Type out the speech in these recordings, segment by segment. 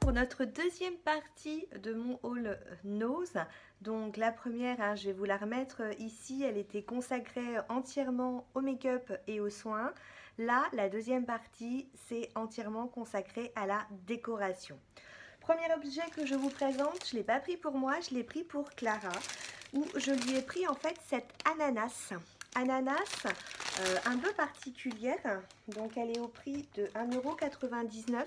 pour notre deuxième partie de mon haul nose. Donc la première, je vais vous la remettre ici, elle était consacrée entièrement au make-up et aux soins. Là, la deuxième partie, c'est entièrement consacré à la décoration. Premier objet que je vous présente, je ne l'ai pas pris pour moi, je l'ai pris pour Clara, où je lui ai pris en fait cette ananas. Ananas un peu particulière, donc elle est au prix de 1,99 €.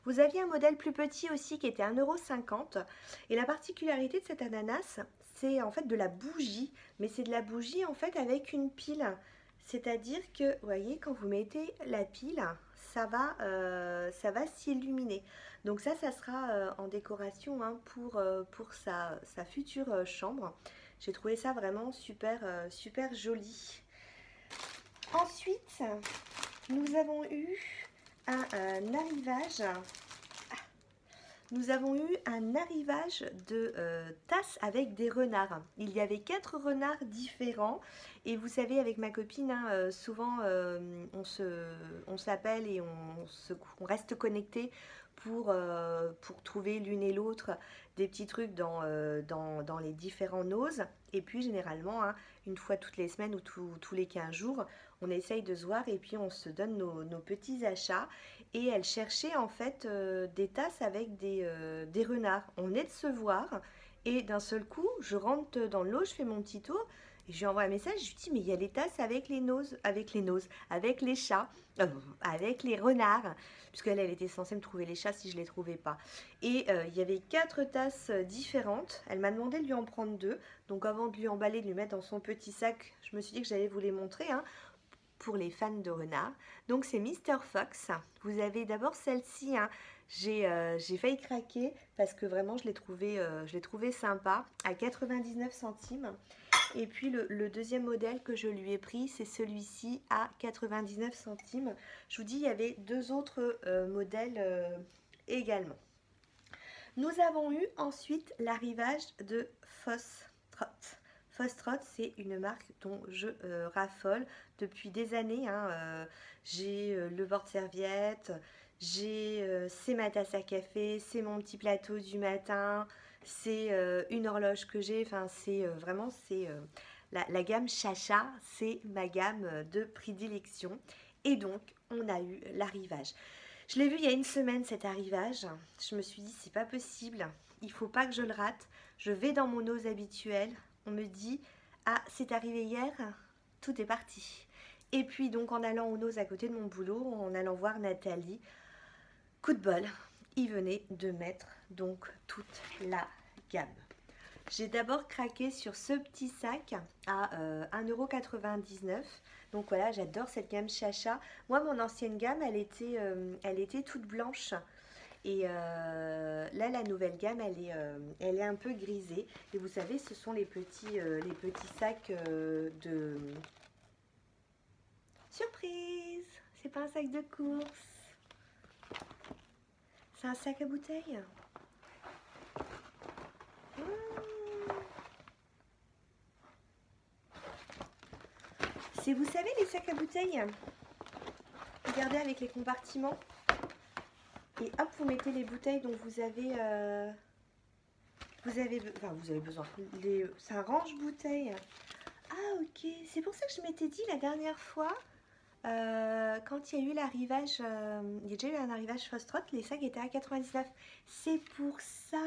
Vous aviez un modèle plus petit aussi qui était 1,50 €. Et la particularité de cette ananas, c'est en fait de la bougie, mais c'est de la bougie en fait avec une pile. C'est-à-dire que, vous voyez, quand vous mettez la pile, ça va s'illuminer. Donc ça sera en décoration pour sa future chambre. J'ai trouvé ça vraiment super, super joli. Ensuite, nous avons eu un arrivage. Nous avons eu un arrivage de tasses avec des renards. Il y avait 4 renards différents. Et vous savez, avec ma copine, souvent on s'appelle et on reste connecté pour trouver l'une et l'autre des petits trucs dans les différents noses. Et puis généralement, une fois toutes les semaines ou tous les 15 jours, on essaye de se voir et puis on se donne nos petits achats. Et elle cherchait en fait des tasses avec des renards. On venait de se voir et d'un seul coup, je rentre dans l'eau, je fais mon petit tour et je lui envoie un message. Je lui dis mais il y a les tasses avec les chats, avec les renards, puisqu'elle était censée me trouver les chats si je les trouvais pas. Et il y avait 4 tasses différentes. Elle m'a demandé de lui en prendre 2. Donc avant de lui emballer, de lui mettre dans son petit sac, je me suis dit que j'allais vous les montrer. Pour les fans de renards. Donc c'est Mr. Fox. Vous avez d'abord celle-ci, j'ai failli craquer parce que vraiment je l'ai trouvé sympa, à 99 centimes. Et puis le deuxième modèle que je lui ai pris, c'est celui-ci à 99 centimes. Je vous dis, il y avait 2 autres modèles également. Nous avons eu ensuite l'arrivage de Fosstrot. Fosstrot, c'est une marque dont je raffole depuis des années. J'ai le porte-serviette, c'est ma tasse à café, c'est mon petit plateau du matin, c'est une horloge que j'ai. Enfin, c'est vraiment, la gamme Chacha, c'est ma gamme de prédilection. Et donc, on a eu l'arrivage. Je l'ai vu il y a une semaine cet arrivage. Je me suis dit, c'est pas possible, il faut pas que je le rate. Je vais dans mon ose habituel. On me dit, ah, c'est arrivé hier, tout est parti. Et puis donc en allant au nose à côté de mon boulot, en allant voir Nathalie, coup de bol, il venait de mettre donc toute la gamme. J'ai d'abord craqué sur ce petit sac à 1,99 €. Donc voilà, j'adore cette gamme Chacha. Moi, mon ancienne gamme, elle était toute blanche. Et là, la nouvelle gamme, elle est un peu grisée. Et vous savez, ce sont les petits sacs de... Surprise! C'est pas un sac de course. C'est un sac à bouteilles. C'est, vous savez, les sacs à bouteilles. Regardez avec les compartiments. Et hop, vous mettez les bouteilles dont vous avez besoin. C'est un range-bouteilles. Ah, ok. C'est pour ça que je m'étais dit la dernière fois, quand il y a eu l'arrivage, il y a déjà eu un arrivage Fosstrot, les sacs étaient à 99. C'est pour ça.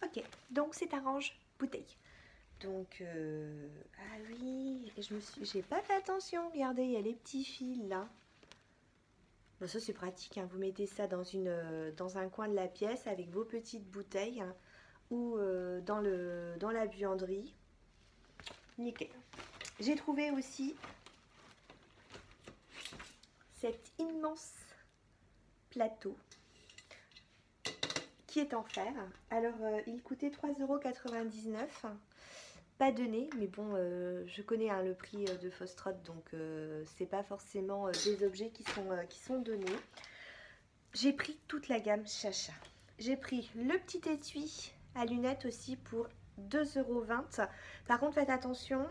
Ok, donc c'est un range-bouteille. Donc, ah oui, j'ai pas fait attention. Regardez, il y a les petits fils là. Bon, ça c'est pratique, vous mettez ça dans un coin de la pièce avec vos petites bouteilles ou dans la buanderie. Nickel. J'ai trouvé aussi cet immense plateau qui est en fer. Alors il coûtait 3,99 €. Pas donné, mais bon, je connais le prix de Fosstrot, donc c'est pas forcément des objets qui sont donnés. J'ai pris toute la gamme Chacha. J'ai pris le petit étui à lunettes aussi pour 2,20 €. Par contre, faites attention,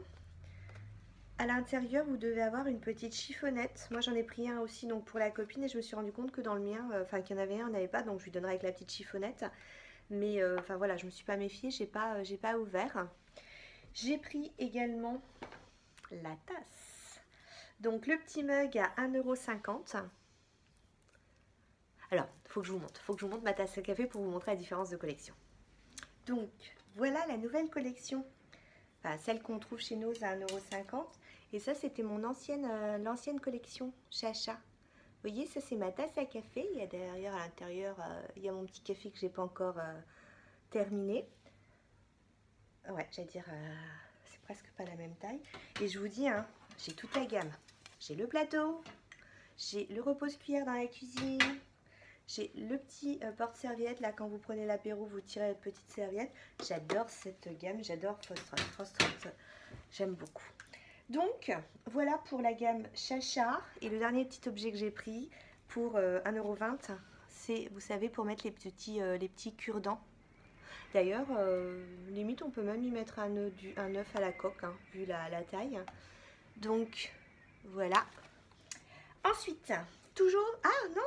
à l'intérieur, vous devez avoir une petite chiffonnette. Moi, j'en ai pris un aussi donc pour la copine et je me suis rendu compte que dans le mien, enfin qu'il y en avait un, on n'avait pas, donc je lui donnerai avec la petite chiffonnette. Mais enfin voilà, je me suis pas méfiée, j'ai pas ouvert. J'ai pris également la tasse. Donc le petit mug à 1,50 €. Alors, faut que je vous montre. Faut que je vous montre ma tasse à café pour vous montrer la différence de collection. Donc, voilà la nouvelle collection. Enfin, celle qu'on trouve chez nous à 1,50 €. Et ça, c'était mon l'ancienne collection Chacha. Vous voyez, ça c'est ma tasse à café. Il y a derrière, à l'intérieur, il y a mon petit café que j'ai pas encore terminé. Ouais, j'allais dire, c'est presque pas la même taille. Et je vous dis, hein, j'ai toute la gamme. J'ai le plateau, j'ai le repose-cuillère dans la cuisine, j'ai le petit porte-serviette. Là, quand vous prenez l'apéro, vous tirez votre petite serviette. J'adore cette gamme, j'adore Fostrotte. J'aime beaucoup. Donc, voilà pour la gamme Chacha. Et le dernier petit objet que j'ai pris pour 1,20 €, c'est, vous savez, pour mettre les petits cure-dents. D'ailleurs, limite, on peut même y mettre un œuf à la coque, hein, vu la taille. Donc, voilà. Ensuite, toujours... Ah, non!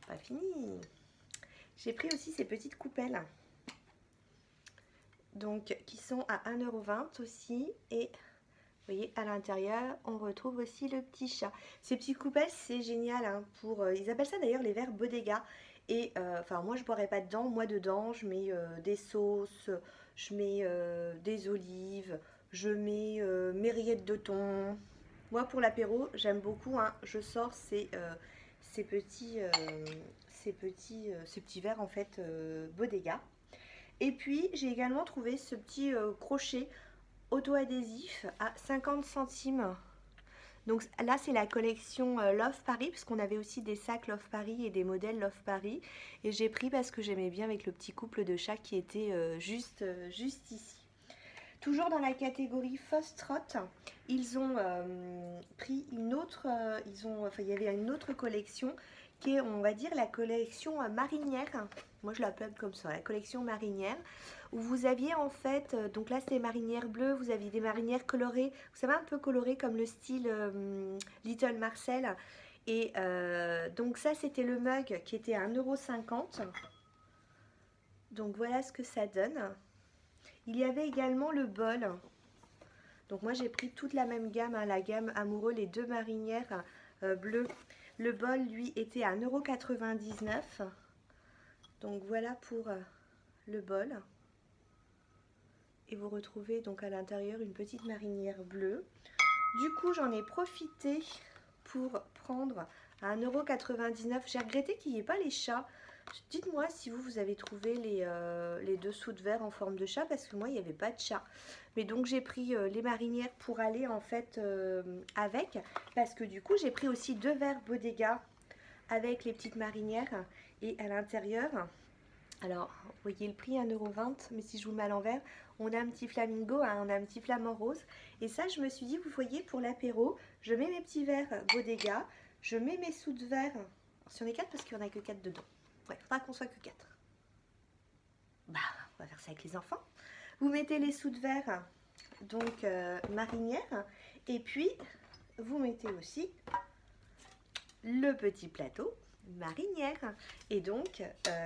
Pas fini. J'ai pris aussi ces petites coupelles. Donc, qui sont à 1,20 € aussi. Et... vous voyez, à l'intérieur, on retrouve aussi le petit chat. Ces petites coupelles, c'est génial. Hein, ils appellent ça d'ailleurs les verres Bodega. Et enfin, moi, je boirais pas dedans. Moi, dedans, je mets des sauces, je mets des olives, je mets mes rillettes de thon. Moi, pour l'apéro, j'aime beaucoup. Hein, je sors ces petits verres en fait Bodega. Et puis, j'ai également trouvé ce petit crochet auto-adhésif à 50 centimes. Donc là, c'est la collection Love Paris, puisqu'on avait aussi des sacs Love Paris et des modèles Love Paris. Et j'ai pris parce que j'aimais bien avec le petit couple de chats qui était juste ici. Toujours dans la catégorie Fostrotte, ils ont pris une autre, enfin, il y avait une autre collection qui est, on va dire, la collection marinière. Moi, je l'appelle comme ça, la collection marinière, où vous aviez en fait, donc là, c'était marinière bleue, vous aviez des marinières colorées, vous savez, un peu colorées comme le style Little Marcel. Et donc ça, c'était le mug qui était à 1,50 €. Donc voilà ce que ça donne. Il y avait également le bol. Donc moi j'ai pris toute la même gamme, hein, la gamme Amoureux, les deux marinières bleues. Le bol lui était à 1,99 €. Donc voilà pour le bol. Et vous retrouvez donc à l'intérieur une petite marinière bleue. Du coup j'en ai profité pour prendre à 1,99 €. J'ai regretté qu'il n'y ait pas les chats. Dites-moi si vous avez trouvé les dessous de verre en forme de chat, parce que moi il n'y avait pas de chat. Mais donc j'ai pris les marinières pour aller en fait avec, parce que du coup j'ai pris aussi deux verres Bodega avec les petites marinières. Et à l'intérieur, alors vous voyez le prix 1,20 €, mais si je vous le mets à l'envers, on a un petit flamingo, hein, on a un petit flamant rose. Et ça, je me suis dit, vous voyez, pour l'apéro, je mets mes petits verres Bodega, je mets mes sous de verre, sur les 4 parce qu'il n'y en a que 4 dedans. Ouais, il faudra qu'on soit que 4. Bah, on va faire ça avec les enfants. Vous mettez les sous de verre, donc marinière, et puis vous mettez aussi le petit plateau marinière. Et donc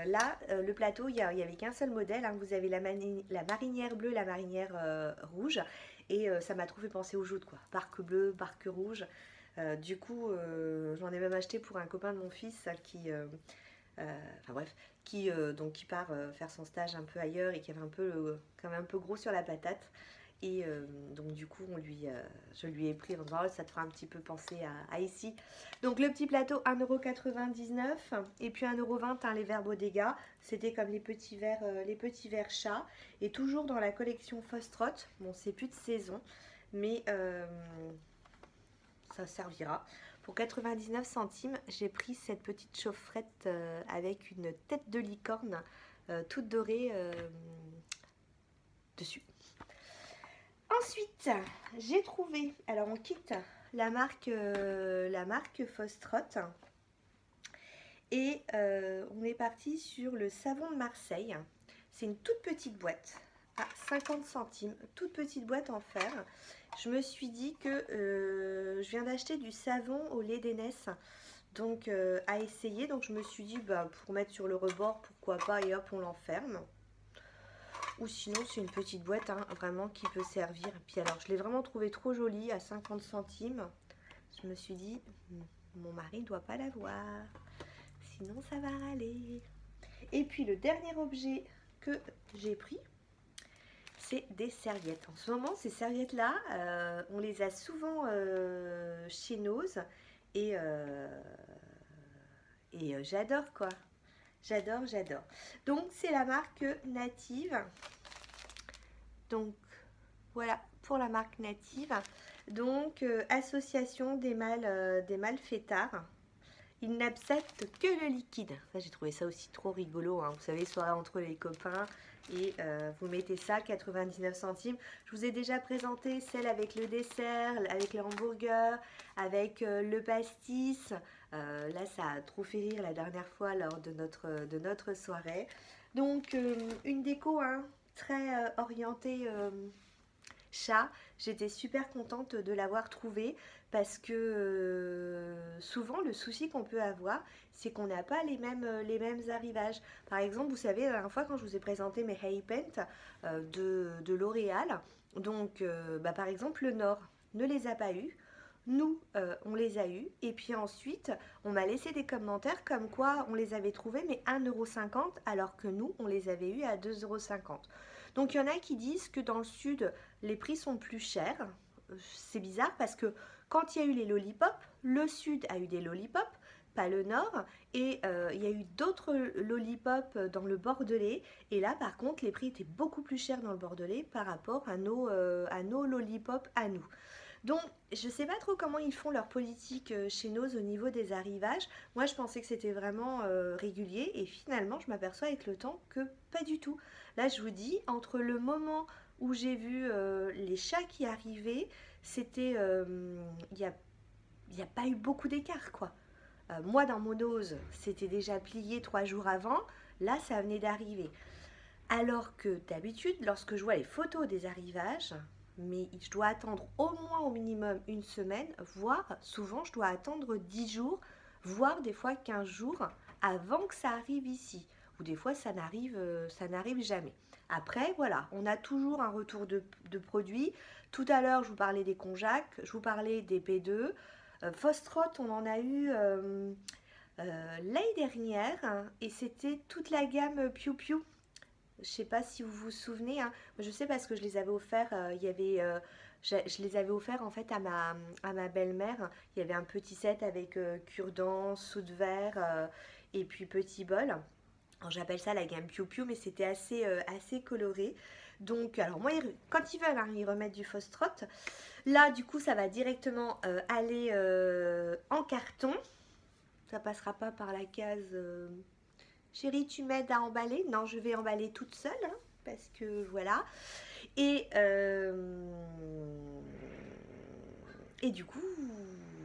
là, le plateau, il n'y avait qu'un seul modèle. Hein. Vous avez la marinière bleue, la marinière rouge, et ça m'a trop fait penser aux joutes, quoi. Barque bleue, barque rouge. Du coup, j'en ai même acheté pour un copain de mon fils qui... enfin bref, qui part faire son stage un peu ailleurs et qui avait quand même un peu gros sur la patate. Et donc du coup, je lui ai pris en disant, oh, ça te fera un petit peu penser à ici. Donc le petit plateau 1,99 € et puis 1,20 € hein, les verres Bodega. C'était comme les petits verres chats. Et toujours dans la collection Fostrotte. Bon, c'est plus de saison, mais ça servira. Pour 99 centimes, j'ai pris cette petite chaufferette avec une tête de licorne toute dorée dessus. Ensuite, j'ai trouvé, alors on quitte la marque Fostrotte et on est parti sur le savon de Marseille. C'est une toute petite boîte à 50 centimes. Toute petite boîte en fer. Je me suis dit que je viens d'acheter du savon au lait d'aînesse. Donc à essayer. Donc je me suis dit bah, pour mettre sur le rebord, pourquoi pas, et hop on l'enferme. Ou sinon c'est une petite boîte hein, vraiment qui peut servir. Et puis alors je l'ai vraiment trouvé trop jolie à 50 centimes. Je me suis dit mon mari ne doit pas l'avoir. Sinon ça va râler. Et puis le dernier objet que j'ai pris, c'est des serviettes. En ce moment, ces serviettes-là, on les a souvent chez Nose et j'adore quoi. J'adore, j'adore. Donc c'est la marque Native. Donc voilà pour la marque Native. Donc association des malfaiteurs. Ils n'acceptent que le liquide. J'ai trouvé ça aussi trop rigolo. Hein. Vous savez, soirée entre les copains. Et vous mettez ça, 99 centimes. Je vous ai déjà présenté celle avec le dessert, avec le hamburger, avec le pastis. Là, ça a trop fait rire la dernière fois lors de notre soirée. Donc, une déco hein, très orientée chat. J'étais super contente de l'avoir trouvée parce que souvent le souci qu'on peut avoir c'est qu'on n'a pas les mêmes arrivages. Par exemple, vous savez, la dernière fois quand je vous ai présenté mes Hay Paint de L'Oréal, donc bah, par exemple le Nord ne les a pas eu. Nous, on les a eus et puis ensuite, on m'a laissé des commentaires comme quoi on les avait trouvés mais 1,50 € alors que nous, on les avait eus à 2,50 €. Donc, il y en a qui disent que dans le sud, les prix sont plus chers. C'est bizarre parce que quand il y a eu les lollipops, le sud a eu des lollipops, pas le nord. Et il y a eu d'autres lollipops dans le Bordelais. Et là, par contre, les prix étaient beaucoup plus chers dans le Bordelais par rapport à nos lollipops à nous. Donc, je ne sais pas trop comment ils font leur politique chez Nose au niveau des arrivages. Moi, je pensais que c'était vraiment régulier et finalement, je m'aperçois avec le temps que pas du tout. Là, je vous dis, entre le moment où j'ai vu les chats qui arrivaient, c'était... Il n'y a pas eu beaucoup d'écart, quoi. Moi, dans mon Nose, c'était déjà plié 3 jours avant. Là, ça venait d'arriver. Alors que d'habitude, lorsque je vois les photos des arrivages... mais je dois attendre au moins au minimum une semaine, voire souvent je dois attendre 10 jours, voire des fois 15 jours avant que ça arrive ici. Ou des fois ça n'arrive jamais. Après voilà, on a toujours un retour de produits. Tout à l'heure je vous parlais des Konjac, je vous parlais des P2. Fostrot on en a eu l'année dernière hein, et c'était toute la gamme Piu Piu. Je ne sais pas si vous vous souvenez, hein. Je sais parce que je les avais offerts, je les avais offerts en fait à ma belle-mère. Il y avait un petit set avec cure-dents, soude verre et puis petit bol. J'appelle ça la gamme Piu Piu, mais c'était assez coloré. Donc, alors moi, quand ils veulent, hein, ils remettent du Fostrot. Là, du coup, ça va directement aller en carton. Ça passera pas par la case... Chérie, tu m'aides à emballer? Non, je vais emballer toute seule, hein, parce que voilà. Et du coup,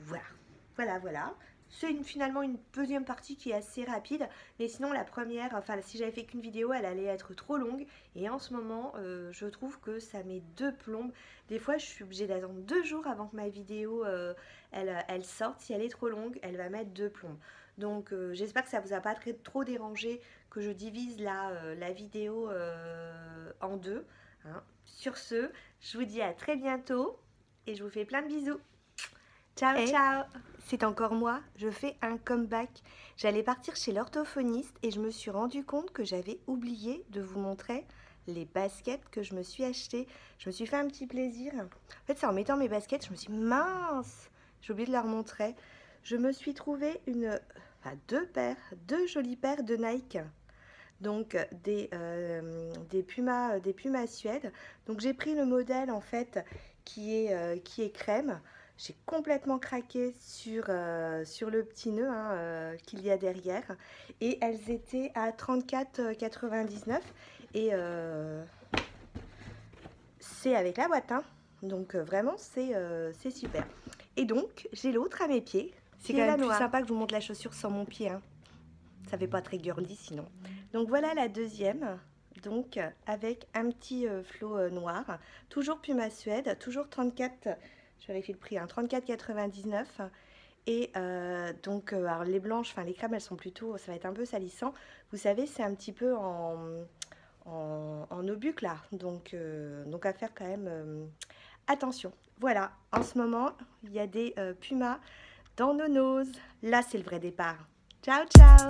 voilà. C'est finalement une deuxième partie qui est assez rapide. Mais sinon, la première, enfin, si j'avais fait qu'une vidéo, elle allait être trop longue. Et en ce moment, je trouve que ça met 2 plombes. Des fois, je suis obligée d'attendre 2 jours avant que ma vidéo, elle sorte. Si elle est trop longue, elle va mettre 2 plombes. Donc j'espère que ça vous a pas trop dérangé que je divise la vidéo en 2. Hein. Sur ce, je vous dis à très bientôt et je vous fais plein de bisous. Ciao, ciao. C'est encore moi, je fais un comeback. J'allais partir chez l'orthophoniste et je me suis rendu compte que j'avais oublié de vous montrer les baskets que je me suis achetées. Je me suis fait un petit plaisir. En fait, c'est en mettant mes baskets, je me suis dit mince, j'ai oublié de leur montrer. Je me suis trouvé deux jolies paires de Nike, donc des Puma Suède. Donc j'ai pris le modèle en fait qui est crème. J'ai complètement craqué sur le petit nœud hein, qu'il y a derrière et elles étaient à 34,99 et c'est avec la boîte hein. Donc vraiment c'est super. Et donc j'ai l'autre à mes pieds. C'est quand même plus sympa que je vous montre la chaussure sans mon pied. Hein. Ça fait pas très girly sinon. Donc voilà la deuxième donc avec un petit flot noir, toujours Puma Suède, toujours 34, je vérifie le prix, hein, 34,99. Et donc, alors les blanches, enfin les crèmes, elles sont plutôt, ça va être un peu salissant. Vous savez, c'est un petit peu en obuc là, donc à faire quand même attention. Voilà, en ce moment, il y a des pumas dans nos noses. Là, c'est le vrai départ. Ciao, ciao!